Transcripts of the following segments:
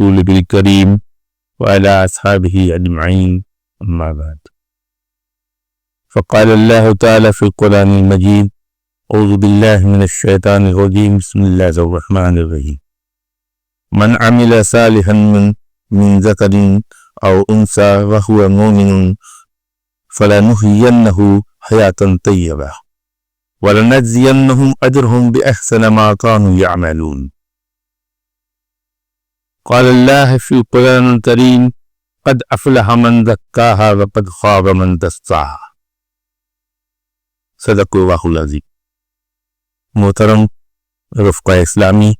رسوله الكريم وعلى أصحابه أجمعين، أما بعد. فقال الله تعالى في القرآن المجيد: أعوذ بالله من الشيطان الرجيم، بسم الله الرحمن الرحيم. من عمل صالحا من ذكر أو أنثى وهو مؤمن فلنحيينه حياة طيبة ولنجزينهم أجرهم بأحسن ما كانوا يعملون. قال الله في القرآن الكريم: قد أفلح من زكاها وقد خاب من دساها. صدق اللہ العظیم. محترم رفقہ اسلامی،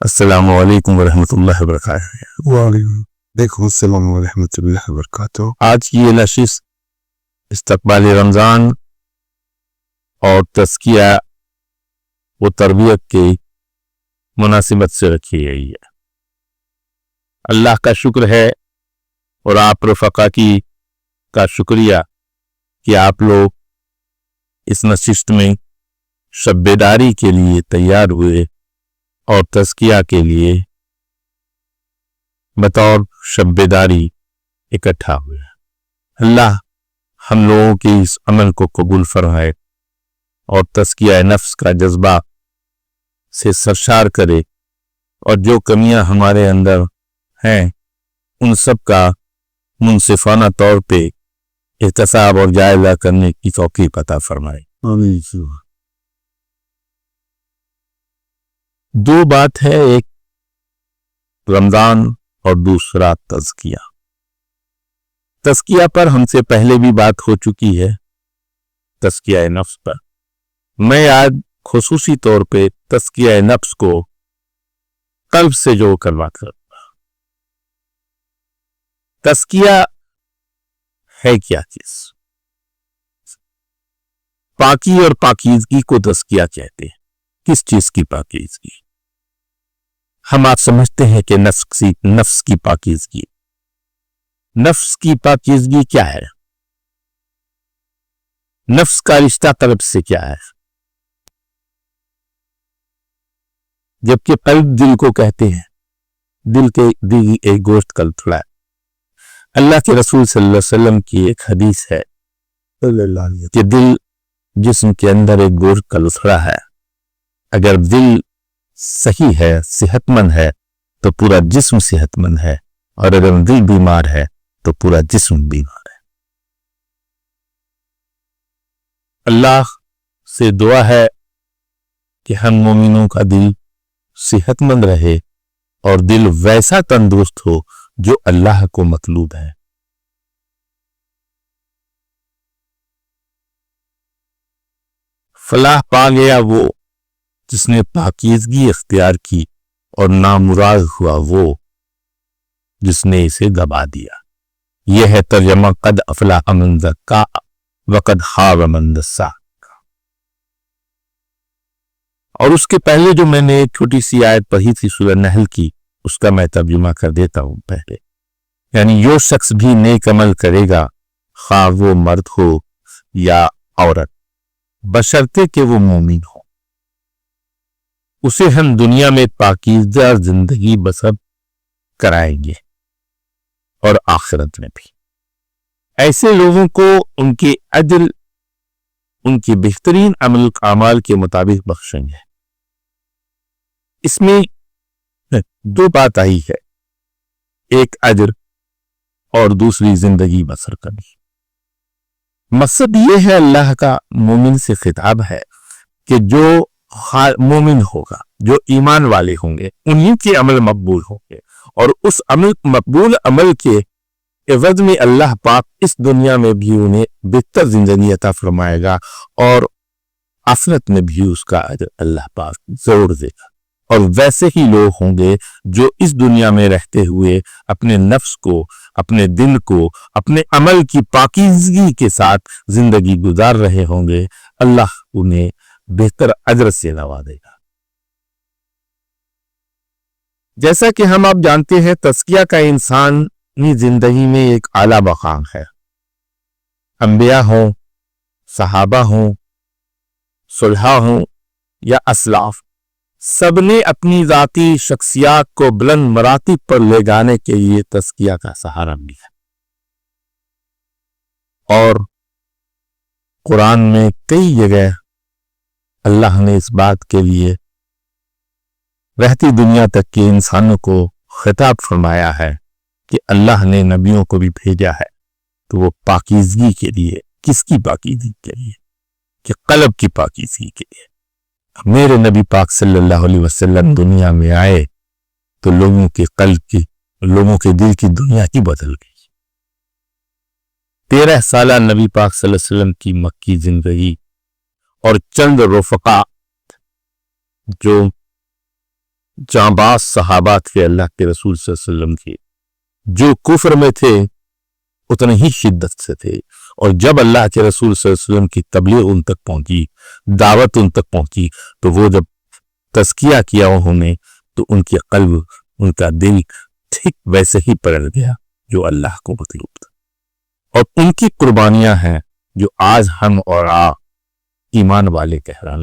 السلام علیکم ورحمۃ اللہ وبرکاتہ. وعلیکم السلام ورحمۃ اللہ وبرکاتہ. آج کی یہ نشست استقبال رمضان اور تزکیہ و تربیت کی مناسبت سے رکھی گئی ہے. اللہ کا شکر ہے اور آپ رفقا کا شکریہ کہ آپ لوگ اس نشست میں شب بیداری کے لیے تیار ہوئے اور تزکیہ کے لیے بطور شب بیداری اکٹھا ہوئے. اللہ ہم لوگوں کے اس عمل کو قبول فرمائے اور تزکیہ نفس کا جذبہ سے سرشار کرے، اور جو کمیاں ہمارے اندر ہیں ان سب کا منصفانہ طور پہ احتساب اور جائزہ کرنے کی توفیق عطا فرمائے. دو بات ہے، ایک رمضان اور دوسرا تزکیہ. تزکیہ پر ہم سے پہلے بھی بات ہو چکی ہے، تزکیہ نفس پر. میں آج خصوصی طور پہ تزکیہ نفس کو قلب سے جوڑ کر بات کروں گا. تزکیہ ہے کیا چیز؟ پاکی اور پاکیزگی کو تزکیہ کہتے ہیں. کس چیز کی پاکیزگی؟ ہم آپ سمجھتے ہیں کہ نفس کی پاکیزگی. نفس کی پاکیزگی کیا ہے؟ نفس کا رشتہ قلب سے کیا ہے؟ جبکہ قلب دل کو کہتے ہیں. دل ایک گوشت کا ٹکڑا ہے. اللہ کے رسول صلی اللہ علیہ وسلم کی ایک حدیث ہے کہ دل جسم کے اندر ایک گوشت کا لتھڑا ہے. اگر دل صحیح ہے، صحت مند ہے، تو پورا جسم صحت مند ہے، اور اگر دل بیمار ہے تو پورا جسم بیمار ہے. اللہ سے دعا ہے کہ ہم مومنوں کا دل صحت مند رہے اور دل ویسا تندرست ہو جو اللہ کو مطلوب ہے. فلاح پا گیا وہ جس نے پاکیزگی اختیار کی، اور نامراد ہوا وہ جس نے اسے دبا دیا. یہ ہے ترجمہ قد افلح من زکاہا وقد خاب من دساہا. اور اس کے پہلے جو میں نے ایک چھوٹی سی آیت پڑھی تھی سورہ نحل کی، اس کا میں ترجمہ کر دیتا ہوں پہلے. یعنی جو شخص بھی نیک عمل کرے گا، خواہ وہ مرد ہو یا عورت، بشرطے کہ وہ مومن ہو، اسے ہم دنیا میں پاکیزہ زندگی بسر کرائیں گے اور آخرت میں بھی. ایسے لوگوں کو ان کے عدل، ان کے بہترین عمل اعمال کے مطابق بخشیں گے. اس میں دو بات آئی ہے، ایک اجر اور دوسری زندگی بسر کرنی. مقصد یہ ہے، اللہ کا مومن سے خطاب ہے کہ جو مومن ہوگا، جو ایمان والے ہوں گے، انہی کے عمل مقبول ہوں گے، اور اس مقبول عمل کے عوض میں اللہ پاک اس دنیا میں بھی انہیں بہتر زندگی عطا فرمائے گا، اور آخرت میں بھی اس کا اجر اللہ پاک ضرور دے گا. اور ویسے ہی لوگ ہوں گے جو اس دنیا میں رہتے ہوئے اپنے نفس کو، اپنے دل کو، اپنے عمل کی پاکیزگی کے ساتھ زندگی گزار رہے ہوں گے، اللہ انہیں بہتر اجر سے نوازے گا. جیسا کہ ہم آپ جانتے ہیں، تزکیہ کا انسانی زندگی میں ایک اعلیٰ مقام ہے. انبیاء ہوں، صحابہ ہوں، صلحاء ہوں یا اسلاف، سب نے اپنی ذاتی شخصیات کو بلند مراتب پر لے جانے کے لیے تزکیہ کا سہارا لیا، اور قرآن میں کئی جگہ اللہ نے اس بات کے لیے رہتی دنیا تک کے انسانوں کو خطاب فرمایا ہے کہ اللہ نے نبیوں کو بھی بھیجا ہے تو وہ پاکیزگی کے لیے، کس کی پاکیزگی کے لیے؟ کہ قلب کی پاکیزگی کے لیے۔ میرے نبی پاک صلی اللہ علیہ وسلم دنیا میں آئے تو لوگوں کے قلب کی، لوگوں کے دل کی دنیا ہی بدل گئی۔ 13 سالہ نبی پاک صلی اللہ علیہ وسلم کی مکی زندگی اور چند رفقا جو جانباز صحابہ تھے اللہ کے رسول صلی اللہ علیہ وسلم کے، جو کفر میں تھے اتنے ہی شدت سے تھے، اور جب اللہ کے رسول صلی اللہ علیہ وسلم کی تبلیغ ان تک پہنچی، دعوت ان تک پہنچی، تو وہ جب تزکیہ کیا انہوں نے تو ان کے قلب، ان کا دل ٹھیک ویسے ہی پلٹ گیا جو اللہ کو مطلوب تھا۔ اور ان کی قربانیاں ہیں جو آج ہم اور آپ ایمان والے کہلا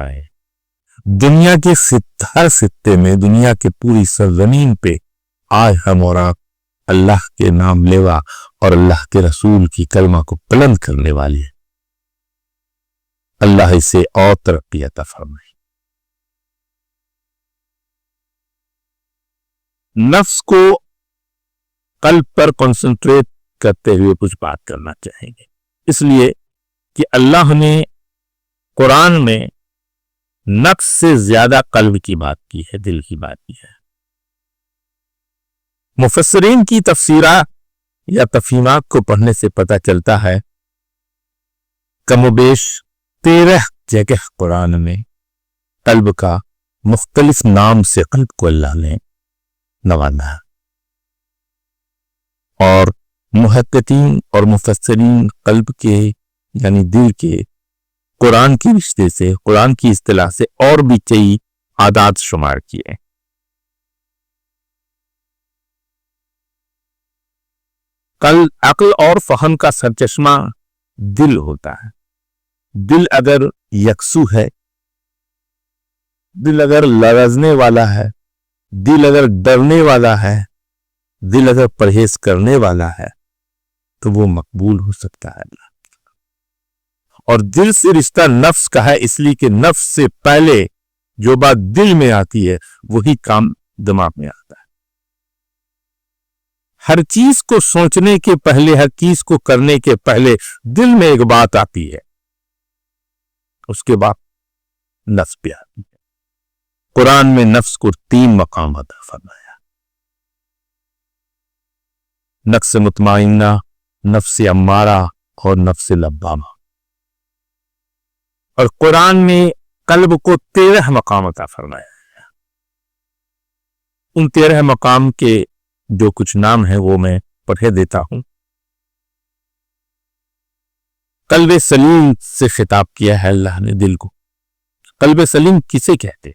رہے ہیں۔ دنیا کے ہر خطے میں، دنیا کے پوری سرزمین پہ آج ہم اور آپ اللہ کے نام لیوا اور اللہ کے رسول کی کلمہ کو بلند کرنے والے ہیں۔ اللہ اسے اور ترقی عطا فرمائے۔ نفس کو قلب پر کنسنٹریٹ کرتے ہوئے کچھ بات کرنا چاہیں گے، اس لیے کہ اللہ نے قرآن میں نفس سے زیادہ قلب کی بات کی ہے، دل کی بات کی ہے۔ مفسرین کی تفسیرات یا تفہیمات کو پڑھنے سے پتہ چلتا ہے کم و بیش 13 جگہ قرآن میں قلب کا مختلف نام سے قلب کو اللہ نے نوازا ہے، اور محققین اور مفسرین قلب کے یعنی دل کے قرآن کی رشتے سے، قرآن کی اصطلاح سے اور بھی کئی عادات شمار کیے۔ عقل اور فہم کا سرچشمہ دل ہوتا ہے۔ دل اگر یکسو ہے، دل اگر لرزنے والا ہے، دل اگر ڈرنے والا ہے، دل اگر پرہیز کرنے والا ہے تو وہ مقبول ہو سکتا ہے اللہ۔ اور دل سے رشتہ نفس کا ہے، اس لیے کہ نفس سے پہلے جو بات دل میں آتی ہے وہی کام دماغ میں آتا ہے۔ ہر چیز کو سوچنے کے پہلے، ہر چیز کو کرنے کے پہلے دل میں ایک بات آتی ہے، اس کے بعد نفس پہ آتی ہے۔ قرآن میں نفس کو 3 مقام عطا فرمایا: نفس مطمئنہ، نفس امارہ اور نفس لوامہ۔ اور قرآن میں قلب کو 13 مقام عطا فرمایا ہے۔ ان 13 مقام کے جو کچھ نام ہیں وہ میں پڑھے دیتا ہوں۔ قلب سلیم سے خطاب کیا ہے اللہ نے دل کو۔ قلب سلیم کسے کہتے؟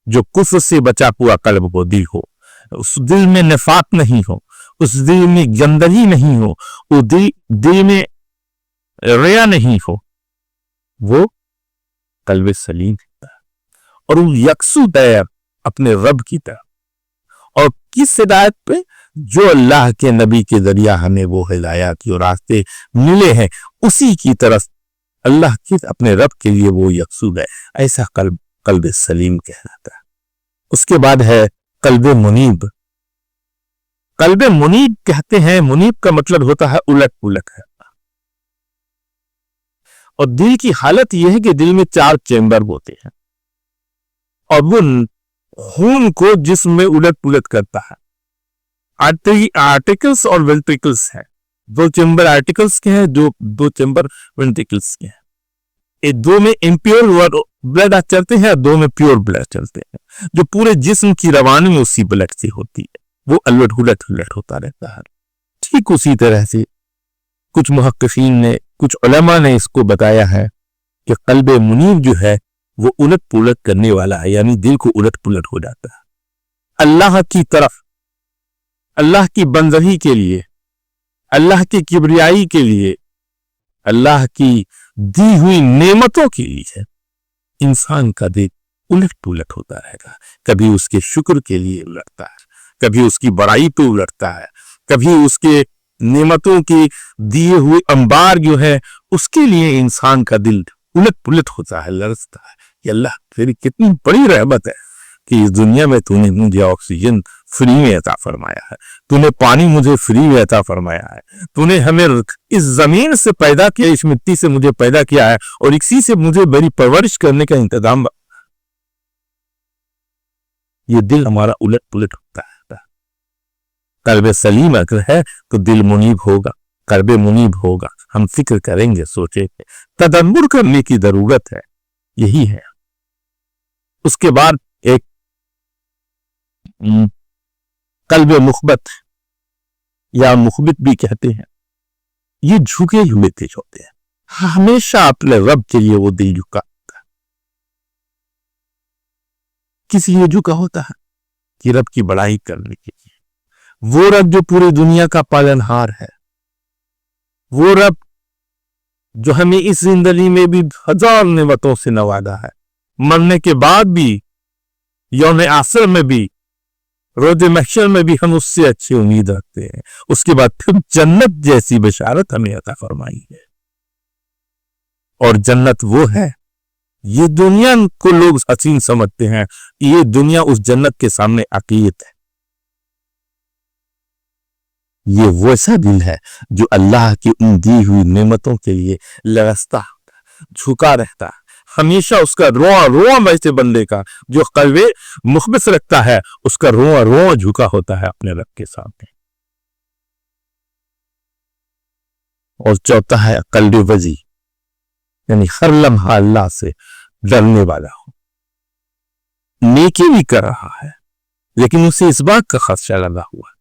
جو کفر سے بچا ہوا قلب وہ دل ہو، اس دل میں نفاق نہیں ہو، اس دل میں گندگی نہیں ہو، وہ دل میں ریا نہیں ہو، وہ قلب سلیم ہے۔ اور وہ یکسو دیر اپنے رب کی طرف، اور کس ہدایت پہ؟ جو اللہ کے نبی کے ذریعہ ہمیں وہ ہدایات اور راستے ملے ہیں اسی کی طرف اللہ کی اپنے رب کے لیے وہ یکسو ہے۔ ایسا قلب سلیم کہلاتا ہے۔ اس کے بعد ہے قلب منیب۔ قلب منیب کہتے ہیں، منیب کا مطلب ہوتا ہے الٹ پلٹ ہے۔ اور دل کی حالت یہ ہے کہ دل میں 4 چیمبر ہوتے ہیں، اور وہ خون کو جسم میں الٹ پلٹ کرتا ہے۔ آرٹیکلز اور وینٹریکلز ہیں، 2 چیمبر آرٹیکلز کے ہیں، 2 چیمبر وینٹریکلز کے ہیں۔ 2 میں امپیور بلڈ چلتے ہیں، 2 میں پیور بلڈ چلتے ہیں، جو پورے جسم کی روانی میں اسی بلڈ سے ہوتی ہے، وہ الٹ الٹ ہوتا رہتا ہے۔ ٹھیک اسی طرح سے کچھ محققین نے، کچھ علماء نے اس کو بتایا ہے کہ قلب منیب جو ہے وہ الٹ پلٹ کرنے والا ہے، یعنی دل کو الٹ پلٹ ہو جاتا ہے اللہ کی طرف، اللہ کی بندگی کے لیے، اللہ کی کبریائی کے لیے، اللہ کی دی ہوئی نعمتوں کے لیے انسان کا دل الٹ پلٹ ہوتا رہے گا. کبھی اس کے شکر کے لیے الٹتا ہے، کبھی اس کی بڑائی پہ الٹتا ہے، کبھی اس کے نعمتوں کی دیے ہوئے انبار جو ہے اس کے لیے انسان کا دل الٹ پلٹ ہوتا ہے، لرزتا ہے کہ اللہ تیری کتنی بڑی رحمت ہے کہ اس دنیا میں تو نے مجھے آکسیجن فری میں عطا فرمایا ہے، تو نے پانی مجھے فری میں عطا فرمایا ہے، تو نے ہمیں اس زمین سے پیدا کیا، اس مٹی سے مجھے پیدا کیا ہے اور اسی سے مجھے بڑی پرورش کرنے کا انتظام. یہ دل ہمارا الٹ پلٹ ہوتا ہے. قلب سلیم اگر ہے تو دل منیب ہوگا، قلب منیب ہوگا. ہم فکر کریں گے، سوچیں گے، تدبر کرنے کی ضرورت ہے. یہی ہے. اس کے بعد ایک قلب مخبت یا مخبت بھی کہتے ہیں. یہ جھکے ہوئے دل ہوتے ہیں، ہمیشہ اپنے رب کے لیے وہ دل جھکا ہوتا ہے. کس لیے جھکا ہوتا ہے؟ کہ رب کی بڑائی کرنے کے لیے. وہ رب جو پوری دنیا کا پالنہار ہے، وہ رب جو ہمیں اس زندگی میں بھی ہزار نعمتوں سے نوازا ہے، مرنے کے بعد بھی، یوم آخر میں بھی، روز محشر میں بھی ہم اس سے اچھی امید رکھتے ہیں. اس کے بعد پھر جنت جیسی بشارت ہمیں عطا فرمائی ہے. اور جنت وہ ہے، یہ دنیا کو لوگ حسین سمجھتے ہیں، یہ دنیا اس جنت کے سامنے عقیت ہے. یہ ویسا دل ہے جو اللہ کی ان دی ہوئی نعمتوں کے لیے لرزتا، جھکا رہتا. ہمیشہ اس کا رواں رواں ویسے بندے کا جو قلب مخبت رکھتا ہے، اس کا رواں رواں جھکا ہوتا ہے اپنے رب کے سامنے. اور چوتھا ہے قلب وجی، یعنی ہر لمحہ اللہ سے ڈرنے والا ہو. نیکی بھی کر رہا ہے لیکن اسے اس بات کا خدشہ لگا ہوا ہے،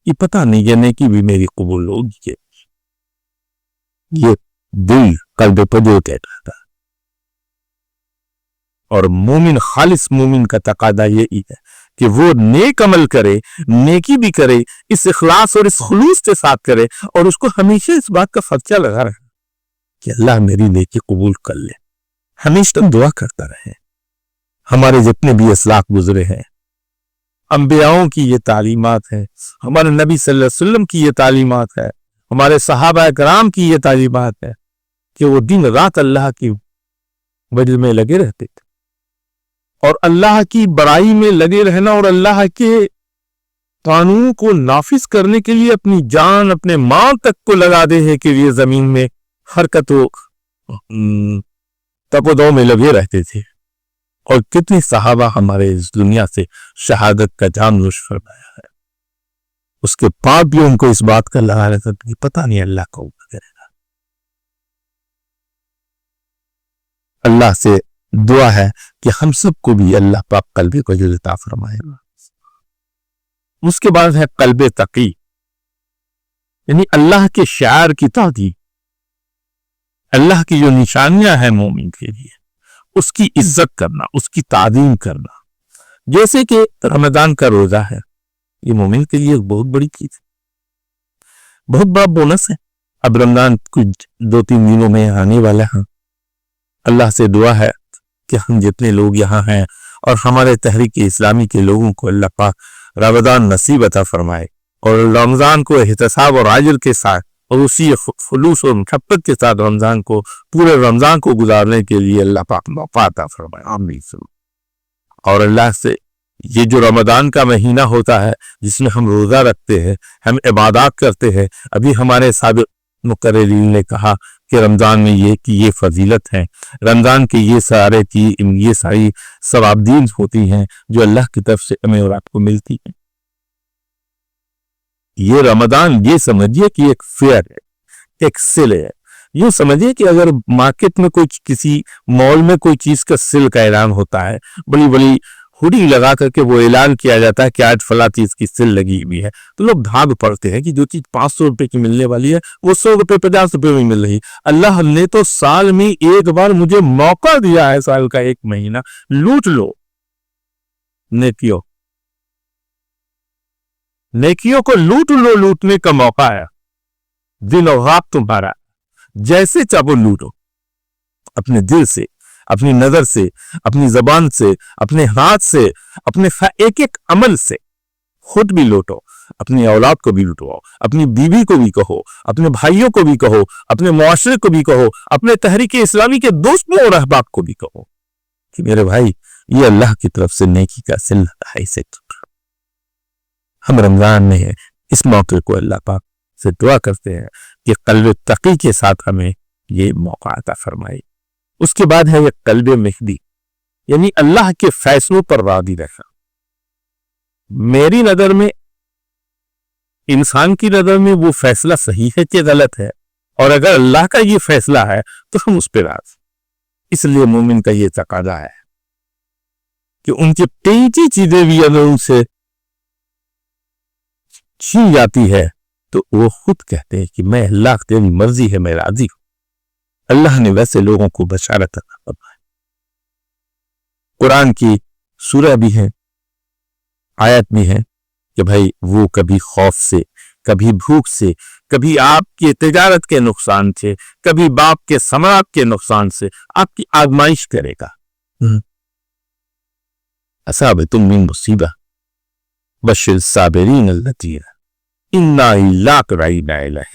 یہ پتہ نہیں یہ نیکی بھی میری قبول ہوگی. یہ دل قلب پر جو کہتا تھا. اور مومن، خالص مومن کا تقاضا یہی ہے کہ وہ نیک عمل کرے، نیکی بھی کرے، اس اخلاص اور اس خلوص کے ساتھ کرے، اور اس کو ہمیشہ اس بات کا خدشہ لگا رہے کہ اللہ میری نیکی قبول کر لے. ہمیشہ دعا کرتا رہے. ہمارے جتنے بھی اسلاف گزرے ہیں، انبیاؤں کی یہ تعلیمات ہے، ہمارے نبی صلی اللہ علیہ وسلم کی یہ تعلیمات ہے، ہمارے صحابہ کرام کی یہ تعلیمات ہے کہ وہ دن رات اللہ کی وجہ میں لگے رہتے تھے. اور اللہ کی بڑائی میں لگے رہنا اور اللہ کے قانون کو نافذ کرنے کے لیے اپنی جان، اپنے مال تک کو لگا دے ہے کہ یہ زمین میں حرکت و تپودوں میں لگے رہتے تھے. اور کتنی صحابہ ہمارے اس دنیا سے شہادت کا جام نوش فرمایا ہے. اس کے بعد بھی ان کو اس بات کا لگا رہتا کہ پتہ نہیں اللہ کو کرے گا. اللہ سے دعا ہے کہ ہم سب کو بھی اللہ پاک قلب کو عطا فرمائے گا. اس کے بعد ہے قلب تقی، یعنی اللہ کے شعائر کی تعظیم، اللہ کی جو نشانیاں ہیں مومن کے لیے اس کی عزت کرنا، اس کی تعظیم کرنا. جیسے کہ رمضان کا روزہ ہے، یہ مومن کے لیے ایک بہت بڑی چیز ہے، بہت بڑا بونس ہے. اب رمضان کچھ 2-3 دنوں میں آنے والا ہے. اللہ سے دعا ہے کہ ہم جتنے لوگ یہاں ہیں اور ہمارے تحریک اسلامی کے لوگوں کو اللہ پاک رمضان نصیب عطا فرمائے، اور رمضان کو احتساب اور اجر کے ساتھ اور اسی خلوص اور محبت کے ساتھ رمضان کو، پورے رمضان کو گزارنے کے لیے اللہ پاک موقع عطا فرمائے. آمین. اور اللہ سے یہ جو رمضان کا مہینہ ہوتا ہے جس میں ہم روزہ رکھتے ہیں، ہم عبادات کرتے ہیں، ابھی ہمارے سابق مقررین نے کہا کہ رمضان میں یہ فضیلت ہے، رمضان کے یہ ساری ثوابدین ہوتی ہیں جو اللہ کی طرف سے ہمیں اور آپ کو ملتی ہیں. یہ رمضان یہ سمجھیے کہ ایک فیئر ہے، ایک سیل ہے. یوں سمجھیے کہ اگر مارکیٹ میں کسی مال میں کوئی چیز کا سیل کا اعلان ہوتا ہے، بڑی بڑی ہوڈی لگا کر کے وہ اعلان کیا جاتا ہے کہ آج فلاں چیز کی سیل لگی ہوئی ہے، تو لوگ بھاگ پڑتے ہیں کہ جو چیز 500 روپے کی ملنے والی ہے وہ 100 روپے 50 روپے میں مل رہی. اللہ نے تو سال میں ایک بار مجھے موقع دیا ہے، سال کا ایک مہینہ، لوٹ لو. نیکیوں کو لوٹ لو، لوٹنے کا موقع ہے. دل اور رات تمہارا، جیسے چاہو لوٹو، اپنے دل سے، اپنی نظر سے، اپنی زبان سے، اپنے ہاتھ سے، اپنے ایک ایک عمل سے خود بھی لوٹو، اپنی اولاد کو بھی لوٹو، اپنی بیوی کو بھی کہو، اپنے بھائیوں کو بھی کہو، اپنے معاشرے کو بھی کہو، اپنے تحریک اسلامی کے دوستوں اور احباب کو بھی کہو کہ میرے بھائی یہ اللہ کی طرف سے نیکی کا صلہ ہے، اسے ہم رمضان میں ہیں، اس موقع کو اللہ پاک سے دعا کرتے ہیں کہ قلب تقی کے ساتھ ہمیں یہ موقع عطا فرمائے۔ اس کے بعد ہے یہ قلب مہدی، یعنی اللہ کے فیصلوں پر راضی رہنا۔ میری نظر میں، انسان کی نظر میں وہ فیصلہ صحیح ہے کہ غلط ہے، اور اگر اللہ کا یہ فیصلہ ہے تو ہم اس پہ راضی۔ اس لیے مومن کا یہ تقاضا ہے کہ ان کی قیمتی چیزیں بھی اگر ان سے چھین جاتی ہے تو وہ خود کہتے ہیں کہ میں اللہ تیری مرضی ہے، میں راضی ہوں۔ اللہ نے ویسے لوگوں کو بشارت عطا فرمائی۔ قرآن کی سورہ بھی ہے، آیت بھی ہے کہ بھائی وہ کبھی خوف سے، کبھی بھوک سے، کبھی آپ کی تجارت کے نقصان سے، کبھی باپ کے ثمرات کے نقصان سے آپ کی آزمائش کرے گا۔ اصابتم من مصیبہ بشر الصابرین الذین انا الیہ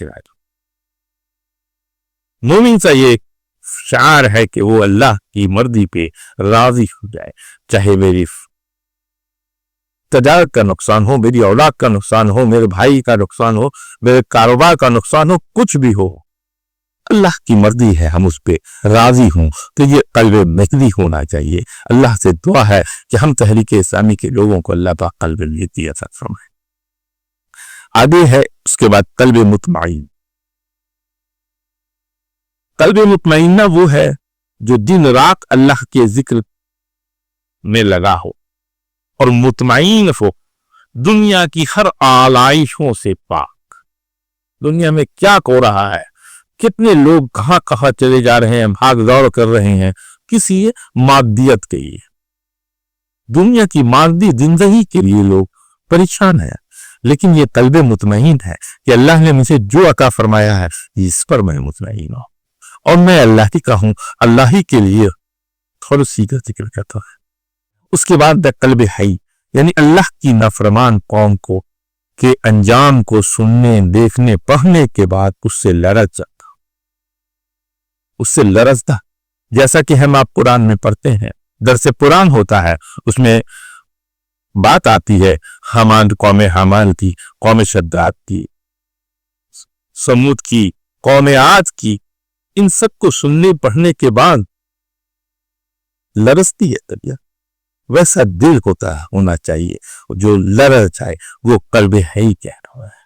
راجعون۔ مومن کا یہ شعار ہے کہ وہ اللہ کی مرضی پہ راضی ہو جائے، چاہے میری تجارت کا نقصان ہو، میری اولاد کا نقصان ہو، میرے بھائی کا نقصان ہو، میرے کاروبار کا نقصان ہو، کچھ بھی ہو، اللہ کی مرضی ہے، ہم اس پہ راضی ہوں۔ تو یہ قلب مہدی ہونا چاہیے۔ اللہ سے دعا ہے کہ ہم تحریک اسلامی کے لوگوں کو اللہ پاک قلب مہدی عطا فرمائے۔ آگے ہے اس کے بعد قلب مطمئن۔ قلب مطمئنہ وہ ہے جو دن رات اللہ کے ذکر میں لگا ہو اور مطمئن ہو، دنیا کی ہر آلائشوں سے پاک۔ دنیا میں کیا ہو رہا ہے، کتنے لوگ کہاں کہاں چلے جا رہے ہیں، بھاگ دوڑ کر رہے ہیں کسی مادیت کے لیے، دنیا کی مادی زندگی کے لیے لوگ پریشان ہیں۔ لیکن یہ قلب مطمئن ہے کہ اللہ نے مجھے جو عطا فرمایا ہے اس پر میں مطمئن ہوں، اور میں اللہ ہی کا ہوں، اللہ ہی کے لیے خلوصی کا ذکر کرتا ہے۔ اس کے بعد قلب حی، یعنی اللہ کی نافرمان قوم کو کے انجام کو سننے، دیکھنے، پڑھنے کے بعد اس سے لرز جاتا، اس سے لرزتا، جیسا کہ ہم آپ قرآن میں پڑھتے ہیں، درس قرآن ہوتا ہے، اس میں بات آتی ہے قوم حامان کی، قوم شداد کی، سمود کی، قوم عاد کی، ان سب کو سننے پڑھنے کے بعد لرزتی ہے طبیعت۔ ویسا دل ہونا چاہیے جو لرز جائے، وہ قلب حی کہہ رہا ہے۔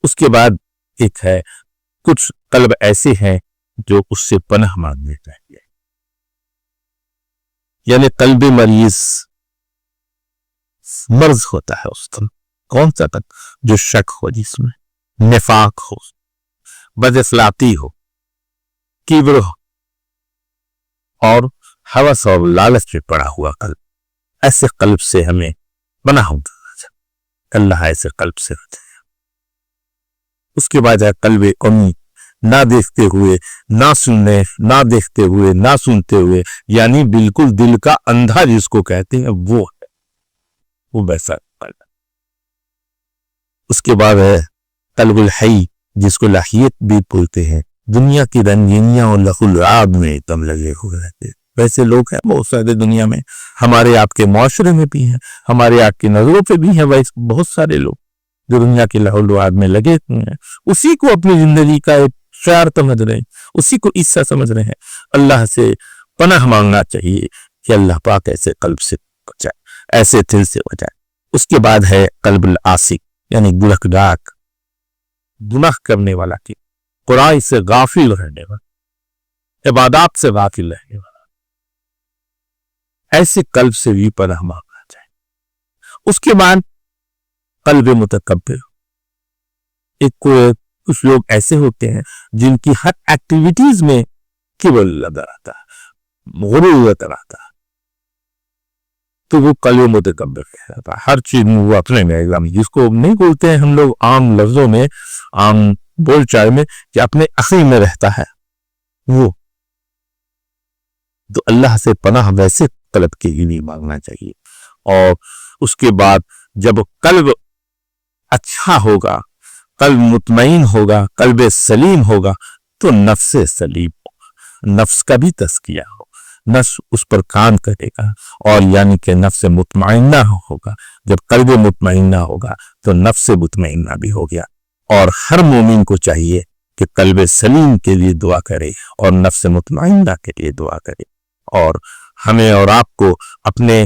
اس کے بعد ایک ہے، کچھ قلب ایسے ہیں جو اس سے پناہ مانگنے چاہیے، یعنی قلب مریض، مرض ہوتا ہے اس طرح۔ کون سا تک؟ جو شک ہو، جس میں نفاق ہو، بداخلاقی ہو، کبر ہو، اور ہوس اور لالچ میں پڑا ہوا قلب۔ ایسے قلب سے ہمیں پناہ مانگنا، اللہ ایسے قلب سے بچائے۔ اس کے بعد ہے قلب امی، نہ دیکھتے ہوئے، نہ سننے، نہ دیکھتے ہوئے، نہ سنتے ہوئے، یعنی بالکل دل کا اندھا جس کو کہتے ہیں، وہ ہے، وہ ویسا قلب۔ اس کے بعد ہے قلب الحی، جس کو لحیت بھی بولتے ہیں، دنیا کی رنگینیاں اور لہو لعاب میں دم لگے ہوئے رہتے ہیں۔ ویسے لوگ ہیں بہت سارے دنیا میں، ہمارے آپ کے معاشرے میں بھی ہیں، ہمارے آپ کی نظروں پہ بھی ہیں، ویسے بہت سارے لوگ جو دنیا کے لہو لعاب میں لگے ہوئے ہیں، اسی کو اپنی زندگی کا ایک شعار سمجھ رہے ہیں، اسی کو عیسیٰ سمجھ رہے ہیں۔ اللہ سے پناہ مانگنا چاہیے کہ اللہ پاک ایسے قلب سے بچائے، ایسے دل سے بچائے۔ اس کے بعد ہے قلب العاصی، یعنی گنہگار، گناہ کرنے والا، کی قرآن سے غافل رہنے والا، عبادات سے غافل رہنے والا، ایسے قلب سے بھی پناہ مانگنا چاہیے۔ اس کے بعد قلب متکبر، کچھ لوگ ایسے ہوتے ہیں جن کی ہر ایکٹیویٹیز میں کبر لگا رہتا ہے، غرور لگا رہتا ہے، تو وہ قلب متکبر کہلاتا ہے۔ ہر چیز میں وہ اپنے میں، جس کو نہیں بولتے ہیں ہم لوگ عام لفظوں میں، عام بول چال میں کہ اپنے عقل میں رہتا ہے وہ تو اللہ سے پناہ ویسے طلب کے لیے مانگنا چاہیے. اور اس کے بعد جب قلب اچھا ہوگا، قلب مطمئن ہوگا، قلب سلیم ہوگا تو نفس سلیم ہوگا، نفس کا بھی تزکیہ ہو، نفس اس پر کام کرے گا، اور یعنی کہ نفس مطمئنہ ہوگا. جب قلب مطمئنہ ہوگا تو نفس مطمئنہ بھی ہو گیا. اور ہر مومن کو چاہیے کہ قلب سلیم کے لیے دعا کرے اور نفس مطمئنہ کے لیے دعا کرے. اور ہمیں اور آپ کو اپنے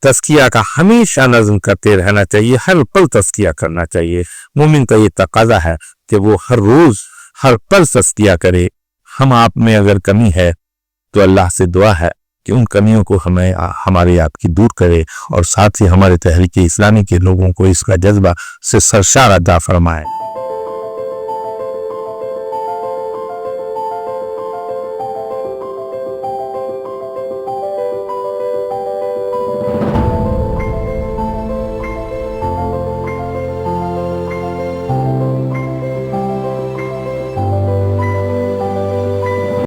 تزکیہ کا ہمیشہ نظم کرتے رہنا چاہیے، ہر پل تزکیہ کرنا چاہیے. مومن کا یہ تقاضا ہے کہ وہ ہر روز ہر پل تزکیہ کرے. ہم آپ میں اگر کمی ہے تو اللہ سے دعا ہے کہ ان کمیوں کو ہمیں ہمارے آپ کی دور کرے، اور ساتھ ہی ہمارے تحریک اسلامی کے لوگوں کو اس کا جذبہ سے سرشار عطا فرمائے.